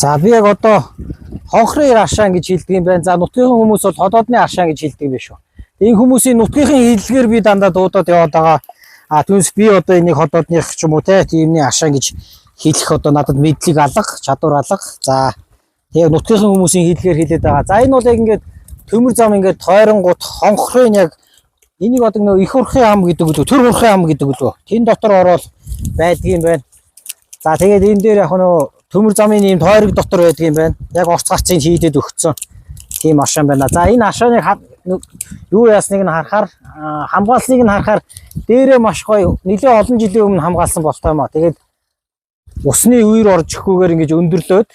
За би яг одоо хонхрын аршаан гэж хэлдэг юм байна. За нутгийн хүмүүс бол ходоодны аршаан гэж хэлдэг юм биш үү. Энэ хүмүүсийн нутгийн хэллэгээр би дандаа дуудаад яваад байгаа. Түүнээс би одоо энийг ходоодных ч юм уу тиймний аршаан гэж хэлэх одоо надад мэдлэг алга, чадвар алга. За тэгээ нутгийн хүмүүсийн хэллэгээр хэлээд байгаа. За энэ бол яг ингээд төмөр зам ингээд тойронгууд хонхрын яг энийг одоо нөө их урхын ам гэдэг үү, төр урхын ам гэдэг үү. Тэн дотор ороод байдаг юм байна. За тэгээд энэ дээр яг нөө төмөр замын ийм тойрог дотор байдаг юм байна. Яг орц гарцыг хийдэд өгцөн тийм аршаан байна. За энэ аршааныг юу яасныг нь харахаар хамгаалсныг нь харахаар дээрээ маш гоё нэлээд олон жилийн өмнө хамгаалсан болтой юм аа. Тэгээд усны үер орж ихгүйгээр ингэж өндөрлөөд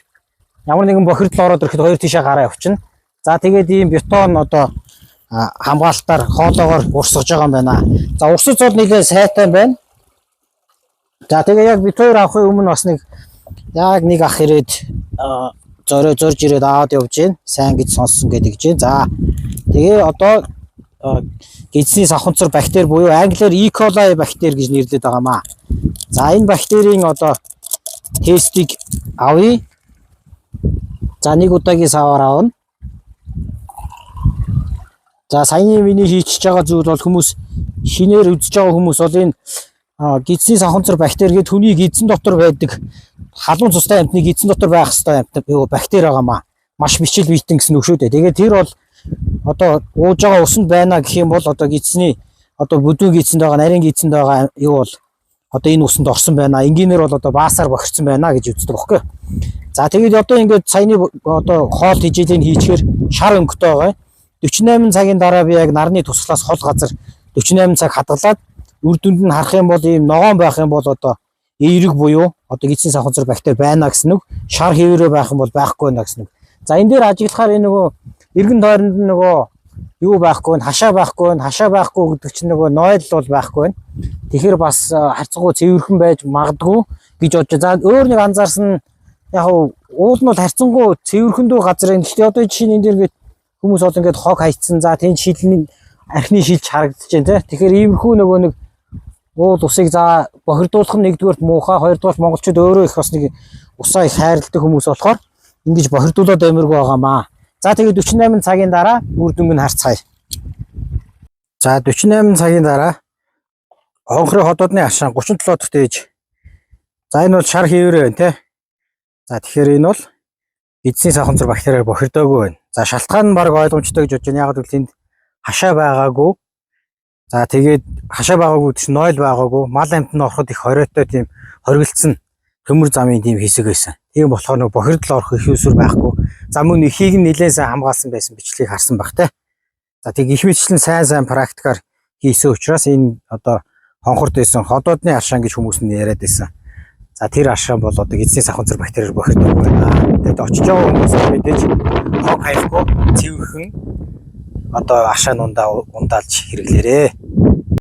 ямар нэгэн бохирдол ороод ирэхэд хоёр тишээ гараа явчихна. За тэгээд ийм бетон одоо хамгаалтаар хоолоогоор урсгаж байгаа юм байна. За урсаж бол нэлээд сайтай байна. За тэгээ яг бит хоёр авахын өмнө бас нэг ах ирээд зорж ирээд аваад явж гин сайн гэж сонссон гэдэг чинь. За тэгээ одоо гидсний савханцар бактери буюу англиар E. coli бактери гэж нэрлэдэг байгаамаа. За энэ бактерийн одоо тестийг авъя. За нэг удаагийн саваар авна. За саяны миний хийчихэж байгаа зүйл бол хүмүүс шинээр үзэж байгаа хүмүүс бол энэ гидсний савханцар бактери гэдэг хүний гидсэн дотор байдаг халуун цустай амьтны гидсэн дотор байх хэвээр бактери байгаамаа. Маш бичил биетэн гэсэн үг шүү дээ. Тэгээд тэр бол одоо ууж байгаа усанд байна гэх юм бол одоо гидсний одоо бүдүүн гидсэнд байгаа нарийн гидсэнд байгаа юу бол одоо энэ усанд орсон байна. Энгийнээр бол одоо баасаар бохирцсан байна гэж үздэг бохоггүй. За тэгээд одоо ингээд саяны одоо хоол хижээлийн хийчихээр шар өнгөтэй байгаа. 48 цагийн дараа би яг нарны туслаас хол газар 48 цаг хадгалаад үр дүнд нь харах юм бол ийм ногоон байх юм бол одоо эерэг буюу одоо гидсний савханцар бактери байна гэсэн үг. Шар хэвээрээ байх юм бол байхгүй байна гэсэн үг. За энэ дээр ажиглахаар энэ нөгөө эргэн тойронд нөгөө юу байхгүй нь хашаа байхгүй гэдэг чинь нөгөө нойл бол байхгүй байна. Тэгэхээр бас харьцангуй цэвэрхэн байж магадгүй гэж бодож. За өөр нэг анзаарсан яг уул нь бол харьцангуй цэвэрхэндүү газар юм. Гэхдээ одоо жишээ нь энэ дэр хүмүүс бол ингээд хог хайцсан. За тэнд шилний архины шилж харагдаж байна те. Тэгэхээр иймэрхүү нөгөө нэг уул усыг за бохирдуулах нь нэгдүгээрт муухай, хоёрдугаар монголчууд өөрөө их бас нэг усаа их хайрладаг хүмүүс болохоор ингэж бохирдуулаад амиргүй байгаамаа. За тэгээд 48 цагийн дараа үр дүнг нь харцгаая. За 48 цагийн дараа хонхрын ходоодны аршаан 37 дахь дээж. За энэ бол шар хэвээрээ байна те. За тэгэхээр энэ бол гидсний савханцар бактериар бохирдоогүй байна. За шалтгаан нь баг ойлгомжтой гэж бодож байна. Яг л тэнд хашаа байгаагүй. За тэгээд хашаа байгаагүй чинь нойл байгаагүй. Мал амьтанд ороход их хориотой тийм хоригдсан төмөр замын тийм хэсэг байсан. Тийм болохоор нэг бохирдол орох их усүр байхгүй. За мөн ихийг нь нэлээд сайн хамгаалсан байсан бичлэгийг харсан баг те. За тэг их мэтчлэн сайн практикаар хийсэн учраас энэ одоо хонхорт байсан ходоодны аршаан гэж хүмүүс нь яриад байсан. За тэр аршаан бол одоо гидсний савханцар бактериар бохирдоогүй байна. Тэгэд очиж байгаа хүмүүс мэдээж хог хайхгүй цэвэрхэн одоо аршаан ундаалж хэрэглээрээ.